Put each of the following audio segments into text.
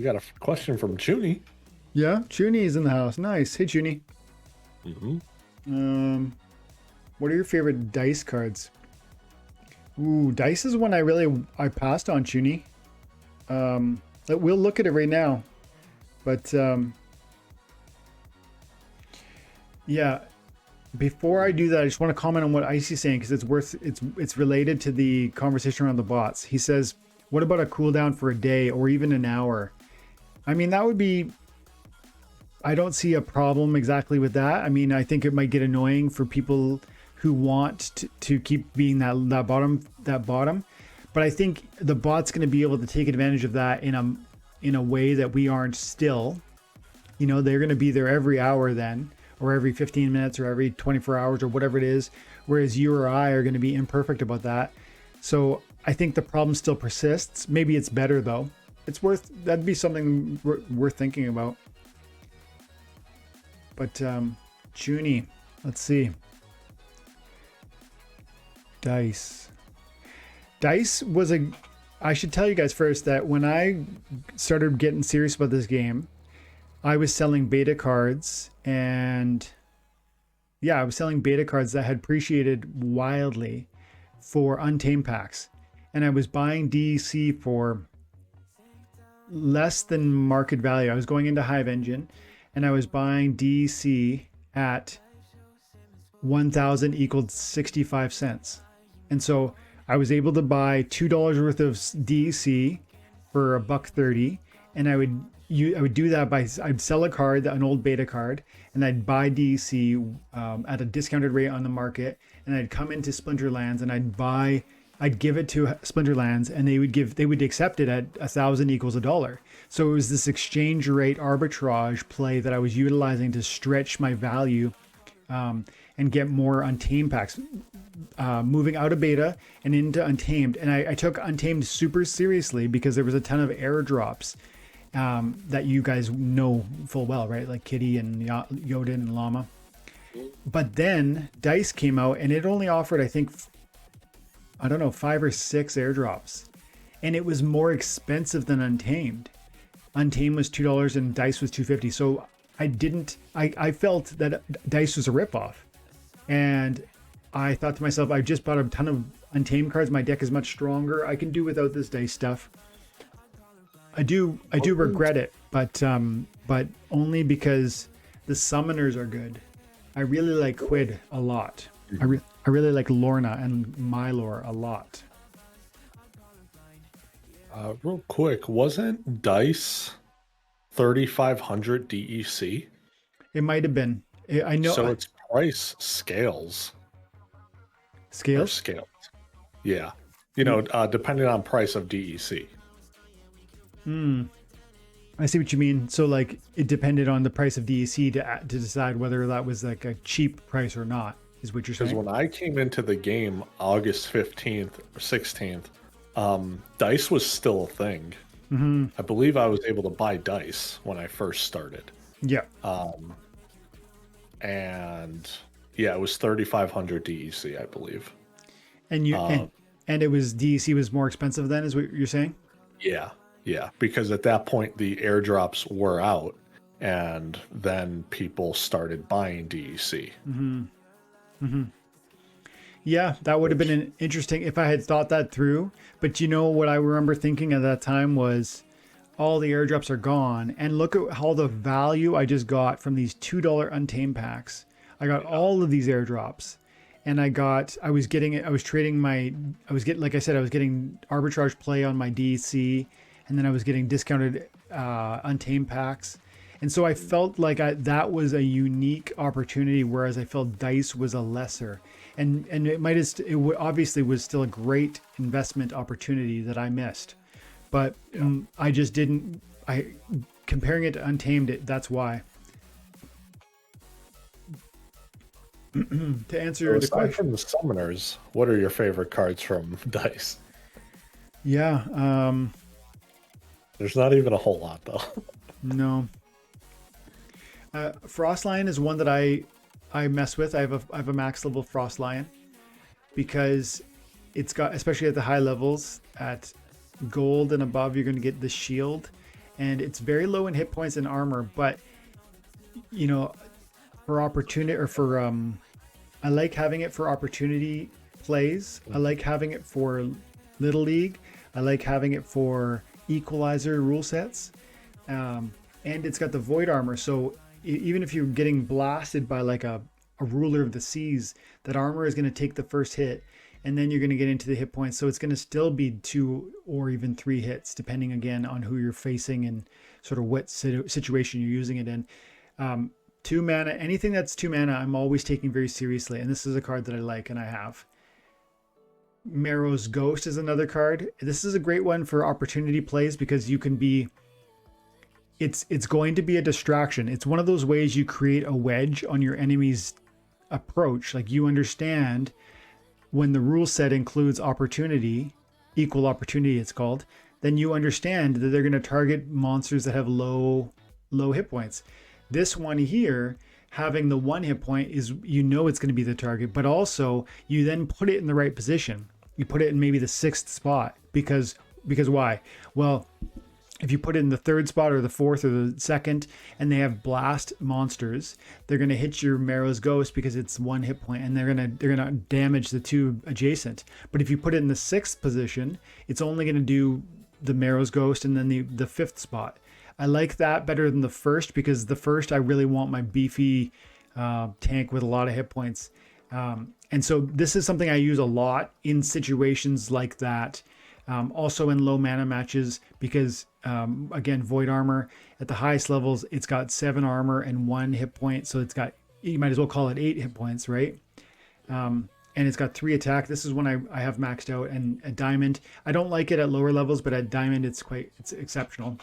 We got a question from Choonie. Yeah, Choonie is in the house. Nice. Hey, Choonie. Mm-hmm. What are your favorite dice cards? Ooh, dice is one I passed on, Choonie. We'll look at it right now, but yeah. Before I do that, I just want to comment on what Icy's saying because it's related to the conversation around the bots. He says, "What about a cooldown for a day or even an hour?" I mean, that would be. I don't see a problem exactly with that. I mean, I think it might get annoying for people who want to keep being that bottom. But I think the bot's going to be able to take advantage of that in a way that we aren't still. You know, they're going to be there every hour then, or every 15 minutes, or every 24 hours, or whatever it is. Whereas you or I are going to be imperfect about that. So I think the problem still persists. Maybe it's better though. That'd be something worth thinking about. But Choonie, let's see. Dice was I should tell you guys first that when I started getting serious about this game, I was selling beta cards, and yeah, I was selling beta cards that had appreciated wildly for Untamed packs. And I was buying DEC for less than market value. I was going into Hive Engine and I was buying DEC at 1,000 equaled 65 cents. And so I was able to buy $2 worth of DEC for $1.30, and I would do that I'd sell a card, an old beta card, and I'd buy DEC at a discounted rate on the market, and I'd come into Splinterlands and I'd give it to Splinterlands, and they would accept it at 1,000 equals $1. So it was this exchange rate arbitrage play that I was utilizing to stretch my value and get more Untamed packs, moving out of beta and into Untamed. And I took Untamed super seriously because there was a ton of airdrops that you guys know full well, right? Like Kitty and Yodin and Llama. But then Dice came out and it only offered, I think, I don't know, 5 or 6 airdrops. And it was more expensive than Untamed. Untamed was $2 and Dice was $2.50. So I felt that Dice was a ripoff. And I thought to myself, I just bought a ton of Untamed cards. My deck is much stronger. I can do without this Dice stuff. I do regret it, but only because the summoners are good. I really like Quid a lot. I really like Lorna and Mylor a lot. Real quick, wasn't Dice 3,500 DEC? It might have been. I know. So its price scales. Scales? Scales. Yeah. You know, depending on price of DEC. I see what you mean. So like it depended on the price of DEC to decide whether that was like a cheap price or not, is what you're saying? Because when I came into the game August 15th or 16th, Dice was still a thing. Mm-hmm. I believe I was able to buy Dice when I first started. Yeah. And yeah, it was 3,500 DEC, I believe. And and it was DEC was more expensive then, is what you're saying? Yeah, because at that point the airdrops were out, and then people started buying DEC. Mm-hmm. Mm-hmm. Yeah, that would have been an interesting if I had thought that through. But you know what I remember thinking at that time was, all the airdrops are gone, and look at how the value I just got from these $2 Untamed packs. I got all of these airdrops, and like I was getting arbitrage play on my DEC, and then I was getting discounted Untamed packs. And so I felt like that was a unique opportunity, whereas I felt Dice was a lesser. And it obviously was still a great investment opportunity that I missed. But I just didn't, comparing it to Untamed, that's why. To answer the question. From the summoners, what are your favorite cards from Dice? Yeah. There's not even a whole lot, though. No. Frostlion is one that I mess with. I have a max level Frostlion because it's got, especially at the high levels, at gold and above, you're going to get the shield, and it's very low in hit points and armor, but you know, for opportunity or for I like having it for opportunity plays. I like having it for Little League. I like having it for equalizer rule sets. And it's got the void armor, so even if you're getting blasted by like a ruler of the seas, that armor is going to take the first hit, and then you're going to get into the hit points, so it's going to still be 2 or even 3 hits depending again on who you're facing and sort of what situation you're using it in. 2 mana, anything that's 2 mana, I'm always taking very seriously, and this is a card that I like and I have. Marrow's Ghost is another card. This is a great one for opportunity plays because you can be, it's going to be a distraction. It's one of those ways you create a wedge on your enemy's approach. Like, you understand when the rule set includes opportunity, equal opportunity it's called, then you understand that they're going to target monsters that have low hit points. This one here, having the 1 hit point is, you know, it's going to be the target, but also you then put it in the right position. You put it in maybe the 6th spot because why? Well, if you put it in the 3rd spot or the 4th or the 2nd and they have blast monsters, they're going to hit your Marrow's Ghost because it's 1 hit point, and they're going to damage the 2 adjacent. But if you put it in the 6th position, it's only going to do the Marrow's Ghost and then the 5th spot. I like that better than the 1st because the 1st I really want my beefy tank with a lot of hit points. And so this is something I use a lot in situations like that. Also in low mana matches because, again, Void Armor at the highest levels, it's got 7 armor and 1 hit point. So it's got, you might as well call it 8 hit points, right? And it's got 3 attack. This is one I have maxed out. And at Diamond, I don't like it at lower levels, but at Diamond, it's exceptional.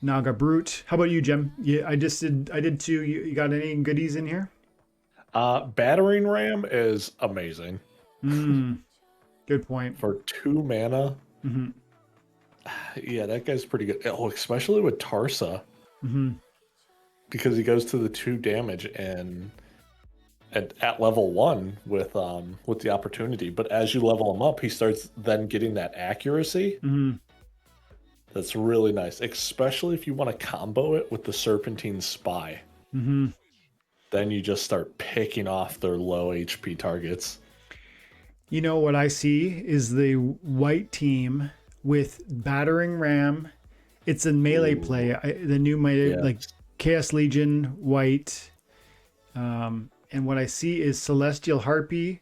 Naga Brute. How about you, Jim? Yeah, I did 2. You got any goodies in here? Battering Ram is amazing. Good point. For 2 mana. Mm-hmm. Yeah, that guy's pretty good. Oh, especially with Tarsa. Mm-hmm. Because he goes to the 2 damage and at level 1 with the opportunity. But as you level him up, he starts then getting that accuracy. Mm-hmm. That's really nice, especially if you want to combo it with the Serpentine Spy. Mm-hmm. Then you just start picking off their low HP targets. You know what I see is the white team with Battering Ram. It's a melee play. The new like Chaos Legion white. And what I see is Celestial Harpy,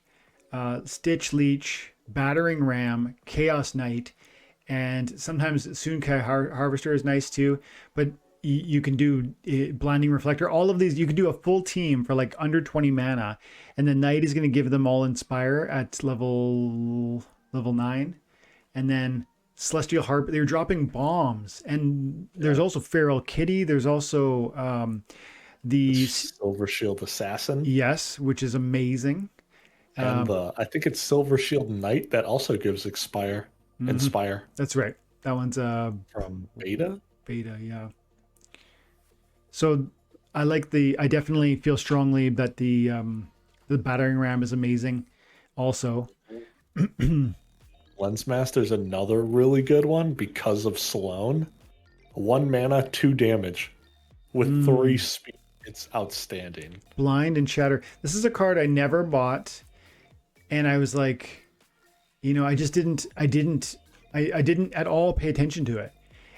Stitch Leech, Battering Ram, Chaos Knight, and sometimes Sunkai Harvester is nice too. But you can do Blinding Reflector. All of these, you can do a full team for like under 20 mana. And the Knight is going to give them all Inspire at level 9. And then Celestial Harp, they're dropping bombs. And there's also Feral Kitty. There's also the Silver Shield Assassin. Yes, which is amazing. And I think it's Silver Shield Knight that also gives Inspire. That's right. That one's from Beta? Beta, yeah. So I definitely feel strongly that the Battering Ram is amazing also. Lensmaster's another really good one because of Sloan. 1 mana, 2 damage with 3 speed. It's outstanding. Blind and Shatter. This is a card I never bought, and I was like, I didn't at all pay attention to it.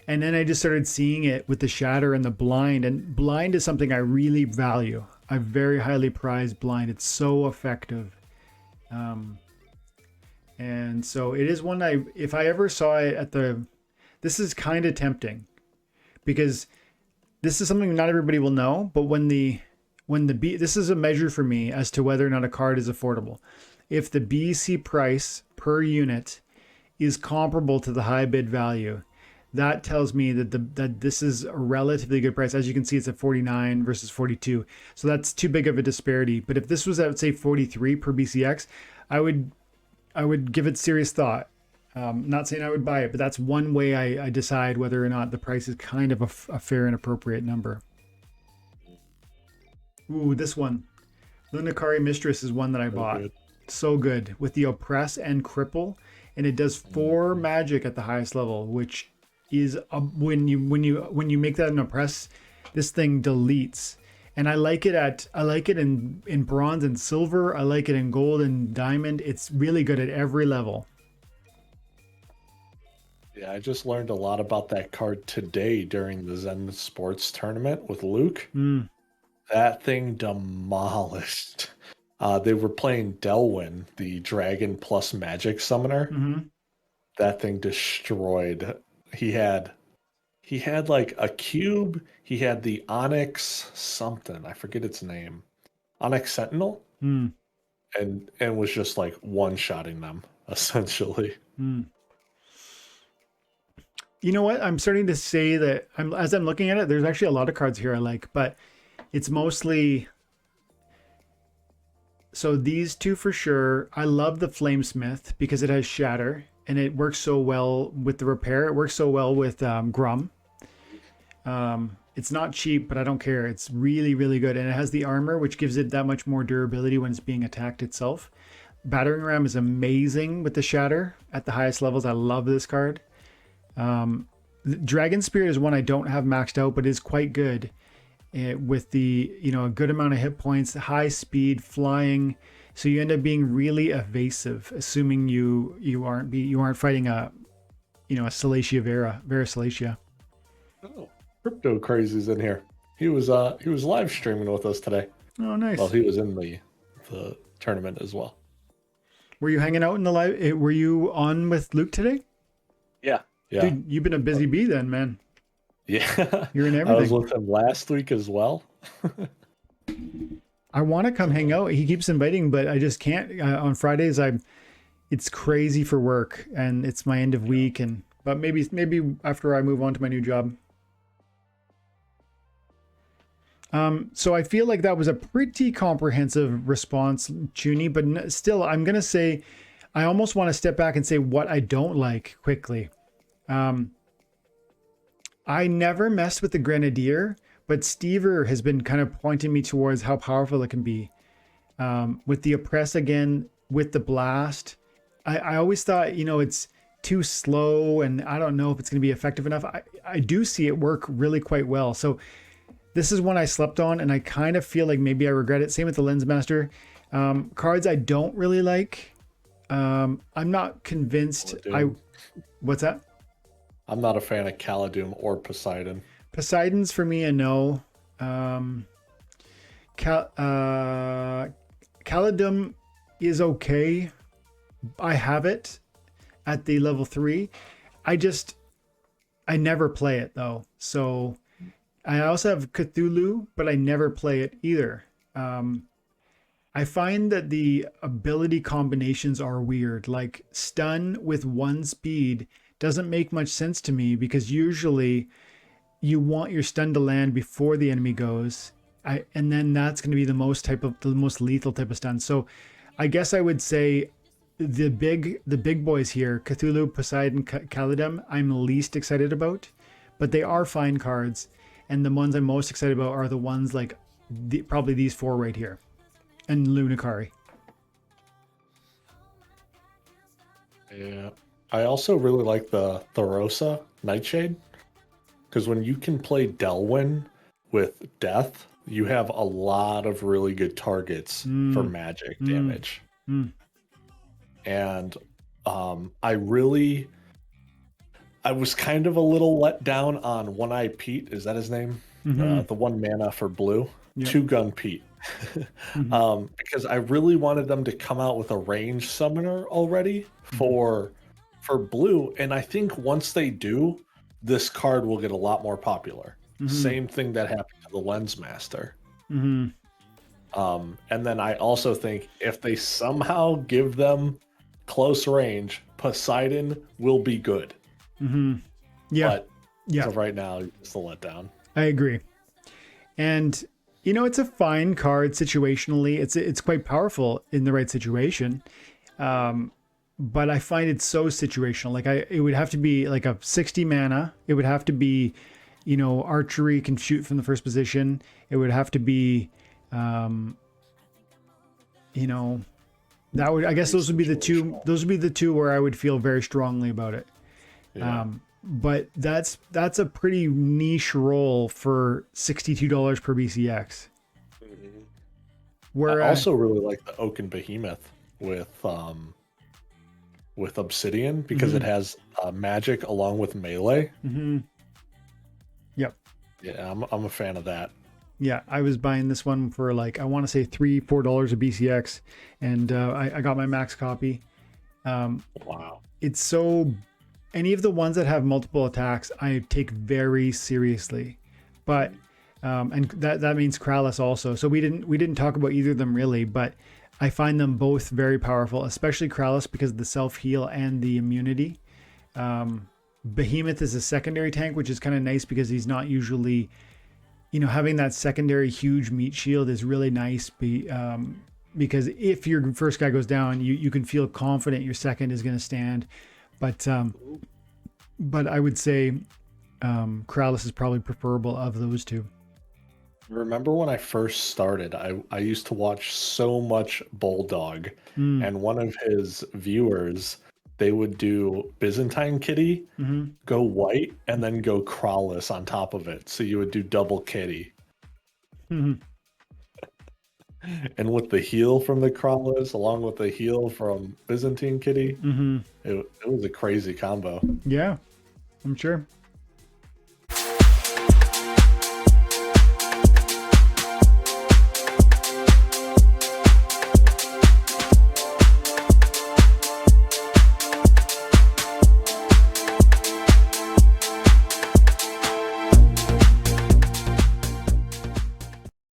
And then I just started seeing it with the Shatter and the Blind. And Blind is something I really value. I very highly prize Blind. It's so effective. And so it is one if I ever saw it this is kind of tempting. Because this is something not everybody will know. But this is a measure for me as to whether or not a card is affordable. If the BC price per unit is comparable to the high bid value, that tells me that this is a relatively good price. As you can see, it's at 49 versus 42. So that's too big of a disparity. But if this was at, say, 43 per BCX, I would give it serious thought. Not saying I would buy it, but that's one way I decide whether or not the price is kind of a fair and appropriate number. Ooh, this one. Lunakari Mistress is one that I bought. Good. So good. With the Oppress and Cripple. And it does 4 magic at the highest level, which is when you make that in a press, this thing deletes. And I like it in bronze and silver. I like it in gold and diamond. It's really good at every level. Yeah, I just learned a lot about that card today during the Zen Sports tournament with Luke. Mm. That thing demolished. They were playing Delwyn, the Dragon plus Magic Summoner. Mm-hmm. That thing destroyed. He had like a cube. He had the Onyx something. I forget its name. Onyx Sentinel, Mm. and was just like one-shotting them essentially. Mm. You know what? I'm starting to say that as I'm looking at it, there's actually a lot of cards here I like, but it's mostly. So these two for sure. I love the Flamesmith because it has Shatter and it works so well with the repair. It works so well with Grum. It's not cheap, but I don't care. It's really, really good. And it has the armor, which gives it that much more durability when it's being attacked itself. Battering Ram is amazing with the Shatter at the highest levels. I love this card. Dragon Spirit is one I don't have maxed out, but is quite good with the, a good amount of hit points, high speed, flying. So you end up being really evasive, assuming you aren't fighting a Salacia Vera Salacia. Oh, Crypto Crazy's in here. He was live streaming with us today. Oh, nice. Well, he was in the tournament as well. Were you hanging out in the live? Were you on with Luke today? Yeah. Dude, you've been a busy bee then, man. Yeah. You're in everything. I was with him last week as well. I want to come hang out. He keeps inviting, but I just can't. On Fridays, it's crazy for work, and it's my end of week, but maybe after I move on to my new job. So I feel like that was a pretty comprehensive response, Choonie, but still, I'm gonna say, I almost want to step back and say what I don't like quickly. I never messed with the Grenadier, but Stever has been kind of pointing me towards how powerful it can be. With the Oppress again, with the Blast, I always thought, it's too slow and I don't know if it's going to be effective enough. I do see it work really quite well. So this is one I slept on and I kind of feel like maybe I regret it. Same with the Lensmaster. Cards I don't really like. I'm not convinced. What's that? I'm not a fan of Caladoom or Poseidon. Poseidon's for me a no. Caladoom is okay. I have it at the level 3. I never play it though. So I also have Cthulhu, but I never play it either. I find that the ability combinations are weird. Like stun with 1 speed doesn't make much sense to me because usually you want your stun to land before the enemy goes. And then that's going to be the most lethal type of stun. So I guess I would say the big boys here, Cthulhu, Poseidon, Caladoom, I'm least excited about, but they are fine cards. And the ones I'm most excited about are the ones like probably these 4 right here and Lunicari. Yeah. I also really like the Thorosa Nightshade because when you can play Delwyn with Death, you have a lot of really good targets for magic damage. And I was kind of a little let down on One Eye Pete. Is that his name? The 1 mana for blue. Yep. 2 Gun Pete. Because I really wanted them to come out with a range summoner already for blue. And I think once they do, this card will get a lot more popular. Same thing that happened to the Lensmaster. And then I also think if they somehow give them close range, Poseidon will be good. Yeah. But so right now, it's a letdown. I agree. And it's a fine card situationally. It's quite powerful in the right situation. But I find it so situational. Like it would have to be like a 60 mana. It would have to be, archery can shoot from the first position. It would have to be, I guess those would be the two. Those would be the two where I would feel very strongly about it. Yeah. but that's a pretty niche role for $62 per BCX. Mhm. Where I also really like the Oaken Behemoth with Obsidian because it has magic along with melee. Yep. Yeah, I'm a fan of that. Yeah, I was buying this one for like, I want to say $3-4 a BCX, and I got my max copy. Wow. It's so, any of the ones that have multiple attacks, I take very seriously, but and that means Kralis also. So we didn't talk about either of them really, but I find them both very powerful, especially Kralis because of the self heal and the immunity. Behemoth is a secondary tank, which is kind of nice because he's not usually, having that secondary huge meat shield is really nice. Because if your first guy goes down, you can feel confident your second is going to stand. But I would say Kralis is probably preferable of those two. Remember when I first started, I used to watch so much Bulldog, and one of his viewers, they would do Byzantine Kitty, go white, and then go Kralis on top of it. So you would do double Kitty. And with the heal from the Kralis, along with the heal from Byzantine Kitty, it was a crazy combo. Yeah, I'm sure.